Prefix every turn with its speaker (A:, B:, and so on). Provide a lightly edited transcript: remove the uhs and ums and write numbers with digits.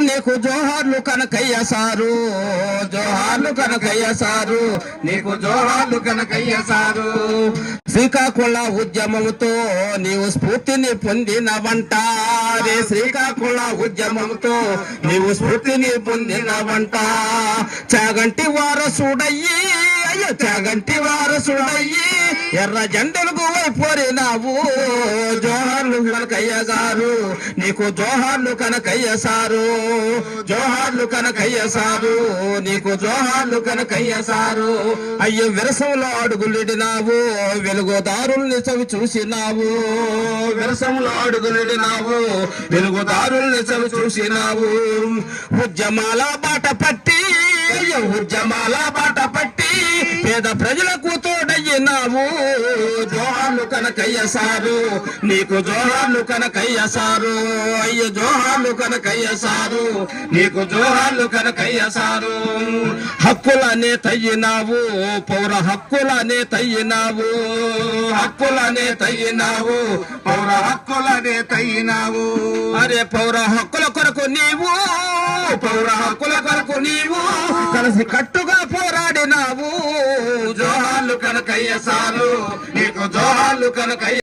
A: నీకు జోహార్లు కనకయ్య సారు, జోహార్లు కనకయ్య సారు, నీకు జోహార్లు కనకయ్య సారు. శ్రీకాకుళ ఉద్యమంతో నీవు స్ఫూర్తిని పొందినవంట రే, శ్రీకాకుళ ఉద్యమంతో నీవు స్ఫూర్తిని పొందినవంట. చాగంటి వారసుడయ్యి, అయ్యో చాగంటి వారసుడయ్యి ఎర్ర జెండలకు వైపోరినావు. జోహార్లు కనకయ్య గారు, నీకు జోహార్లు కనకయ్య సారు, జోహార్లు కనకయ్య సారు, నీకు జోహార్లు కనకయ్య సారు. అయ్యో విరసంలో అడుగులిడినావు, వెలుగుదారుల్ని చవి చూసినావు, విరసంలో అడుగులిడినావు, వెలుగుదారుల్ని చవి చూసినావు. ఉద్యమాల బాట పట్టి, అయ్యో ఉద్యమాల బాట పట్టి పేద ప్రజలకు తోడయ్యినావు. జోహార్లు కనకయ్య సారు, నీకు జోహార్లు కనకయ్య సారు, అయ్యో జోహార్లు కనకయ్య సారు, నీకు జోహార్లు కనకయ్య సారు. హక్కులనే తయ్యినావు, పౌర హక్కులనే తయ్యినావు, హక్కులనే తయ్యినావు, పౌర హక్కులనే తయ్యినావు. అరే పౌర హక్కుల కొరకు నీవు, పౌర హక్కుల కొరకు నీవు కలిసి కట్టుగా పోరాడినావు. జోహార్లు కనకయ్య సారు, నీకు జోహార్లు కనకయ్య